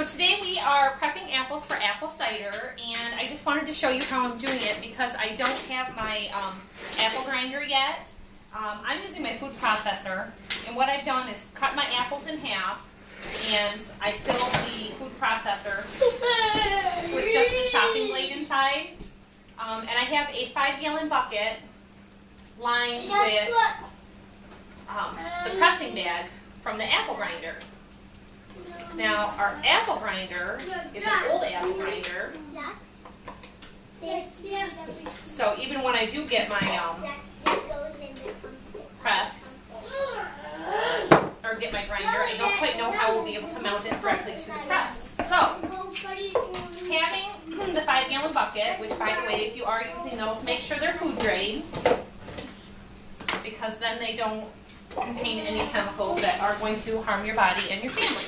today we are prepping apples for apple cider, and I just wanted to show you how I'm doing it because I don't have my apple grinder yet. I'm using my food processor, and what I've done is cut my apples in half, and I fill the food processor with just the chopping blade inside. And I have a 5-gallon bucket lined with the pressing bag from the apple grinder. Now, our apple grinder is an old apple grinder, so even when I do get my press, or get my grinder, I don't quite know how we'll be able to mount it directly to the press. So, having the 5-gallon bucket, which by the way, if you are using those, make sure they're food grade, because then they don't contain any chemicals that are going to harm your body and your family.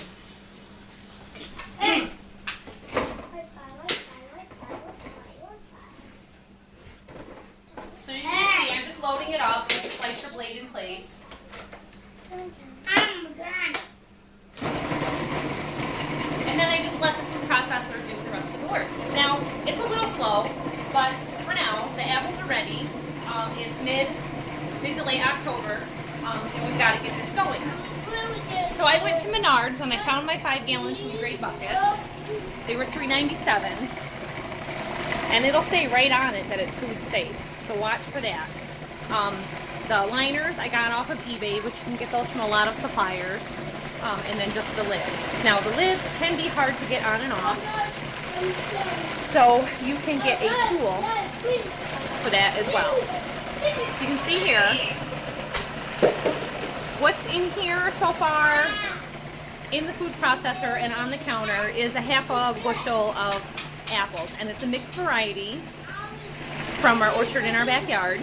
So you can see, I'm just loading it up and slice your blade in place. And then I just let the food processor do the rest of the work. Now, it's a little slow, but for now, the apples are ready. It's mid to late October, and we've got to get this going. So I went to Menards and I found my 5-gallon food grade buckets. They were $3.97, and it'll say right on it that it's food safe. So watch for that. The liners I got off of eBay, which you can get those from a lot of suppliers, and then just the lid. Now the lids can be hard to get on and off, so you can get a tool for that as well. So you can see here. What's in here so far in the food processor and on the counter is a half a bushel of apples, and it's a mixed variety from our orchard in our backyard.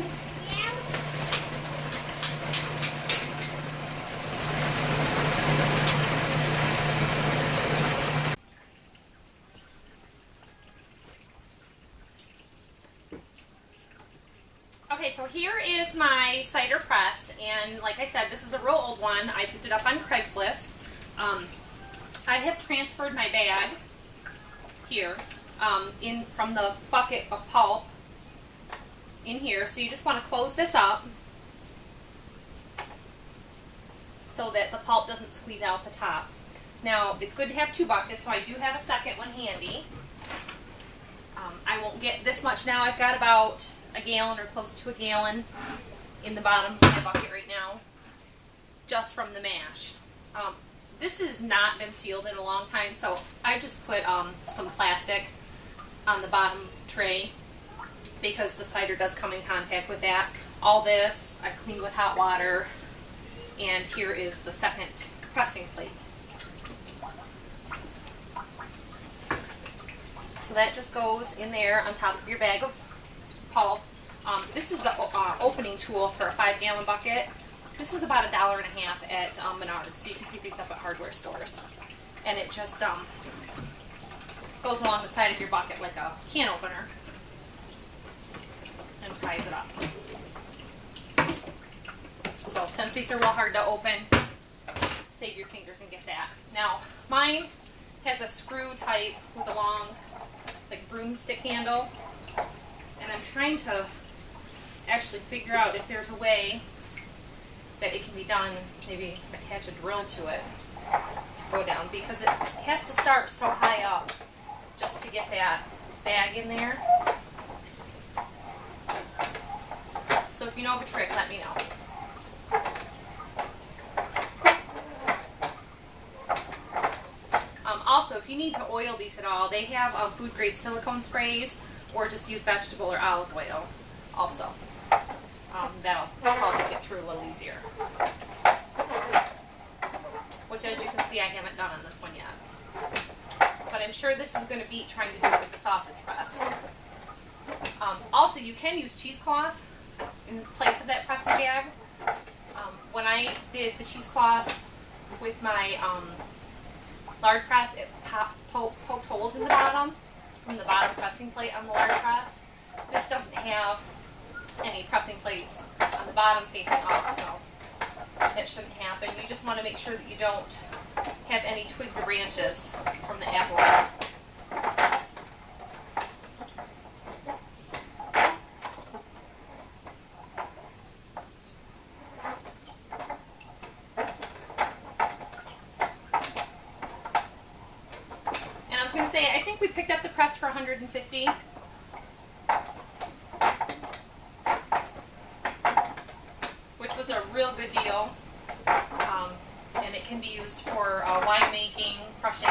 Okay, so here is my cider press, and like I said, this is a real old one. I picked it up on Craigslist. I have transferred my bag here in from the bucket of pulp in here. So you just want to close this up so that the pulp doesn't squeeze out the top. Now, it's good to have 2 buckets, so I do have a second one handy. I won't get this much now. I've got about a gallon or close to a gallon in the bottom of my bucket right now, just from the mash. This has not been sealed in a long time, so I just put some plastic on the bottom tray because the cider does come in contact with that. All this I cleaned with hot water, and here is the second pressing plate. So that just goes in there on top of your bag of pulp. This is the opening tool for a 5-gallon bucket. This was about $1.50 at Menards, so you can pick these up at hardware stores. And it just goes along the side of your bucket like a can opener and pries it up. So since these are real hard to open, save your fingers and get that. Now, mine has a screw type with a long, like, broomstick handle. And I'm trying to actually figure out if there's a way that it can be done, maybe attach a drill to it to go down, because it has to start so high up just to get that bag in there. So if you know of a trick, let me know. Also, if you need to oil these at all, they have food grade silicone sprays, or just use vegetable or olive oil also. That'll help it get through a little easier. Which, as you can see, I haven't done on this one yet. But I'm sure this is going to beat trying to do it with the sausage press. Also, you can use cheesecloth in place of that pressing bag. When I did the cheesecloth with my lard press, it poked holes in the bottom from the bottom pressing plate on the lard press. This doesn't have any pressing plates on the bottom facing up, so That shouldn't happen. You just want to make sure that you don't have any twigs or branches from the apples. And I was going to say, I think we picked up the press for $150. Which was a real good deal. And it can be used for wine making, crushing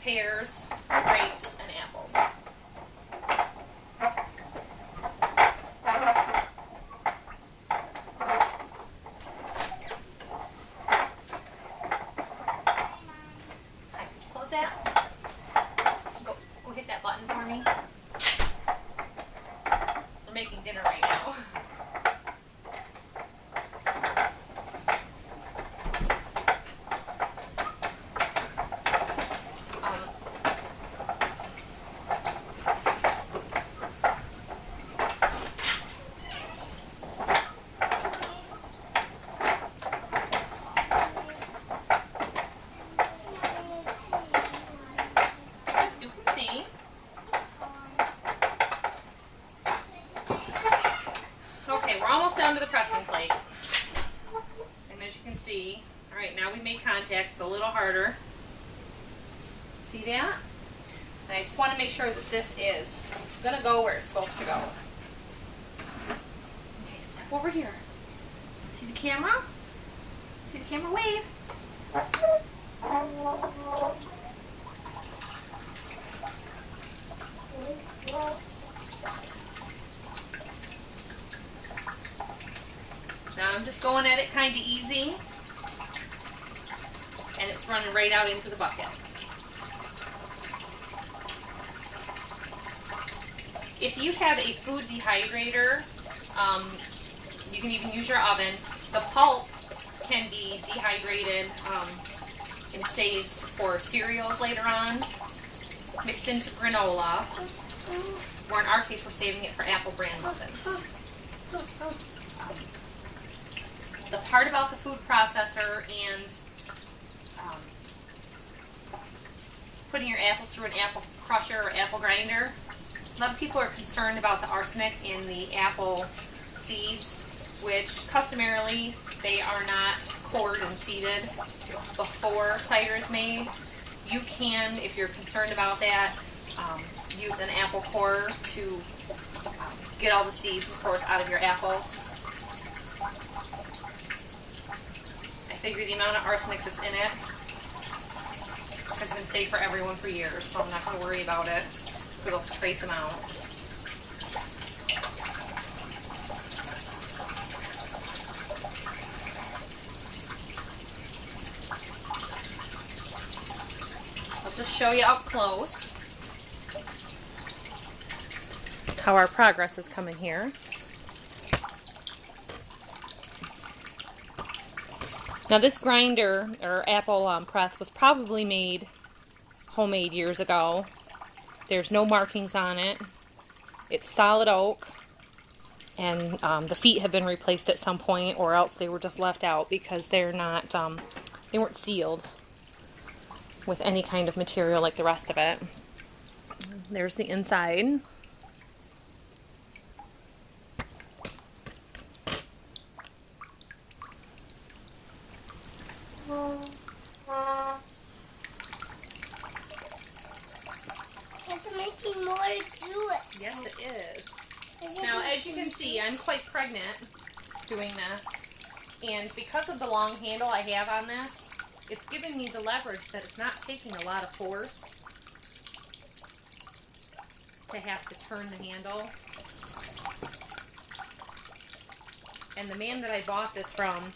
pears, grapes, and apples. Close that. Go hit that button for me. We're making dinner right now. Down to the pressing plate. And as you can see, alright, now we made contact. It's a little harder. See that? And I just want to make sure that this is going to go where it's supposed to go. Okay, step over here. See the camera? See the camera wave? Now I'm just going at it kind of easy, and it's running right out into the bucket. If you have a food dehydrator, you can even use your oven. The pulp can be dehydrated and saved for cereals later on, mixed into granola, or in our case we're saving it for apple bran muffins. The part about the food processor and putting your apples through an apple crusher or apple grinder, a lot of people are concerned about the arsenic in the apple seeds, which customarily they are not cored and seeded before cider is made. You can, if you're concerned about that, use an apple corer to get all the seeds, of course, out of your apples. I figure the amount of arsenic that's in it has been safe for everyone for years, so I'm not going to worry about it for those trace amounts. I'll just show you up close how our progress is coming here. Now this grinder, or apple press, was probably made homemade years ago. There's no markings on it. It's solid oak, and the feet have been replaced at some point, or else they were just left out because they're not, they weren't sealed with any kind of material like the rest of it. There's the inside. It's making more to it. Yes, it is. Now, as you can see, I'm quite pregnant doing this, and because of the long handle I have on this, it's giving me the leverage that it's not taking a lot of force to have to turn the handle. And the man that I bought this from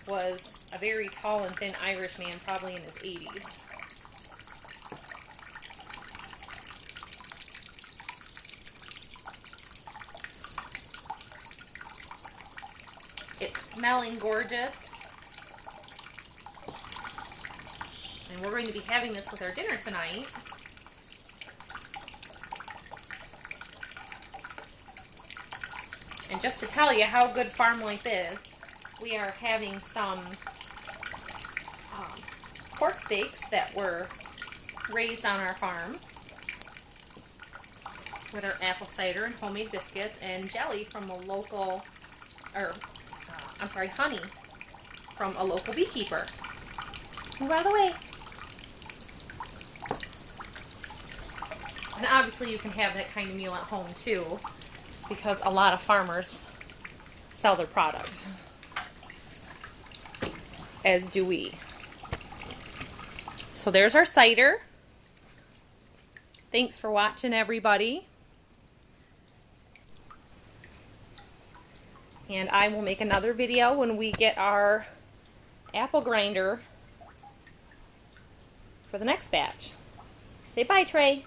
was a very tall and thin Irish man, probably in his 80s. It's smelling gorgeous. And we're going to be having this with our dinner tonight. And just to tell you how good farm life is, we are having some pork steaks that were raised on our farm with our apple cider and homemade biscuits and jelly from a local, honey from a local beekeeper. Move out of the way. And obviously you can have that kind of meal at home too, because a lot of farmers sell their product, as do we. So there's our cider. Thanks for watching, everybody. And I will make another video when we get our apple grinder for the next batch. Say bye, Trey.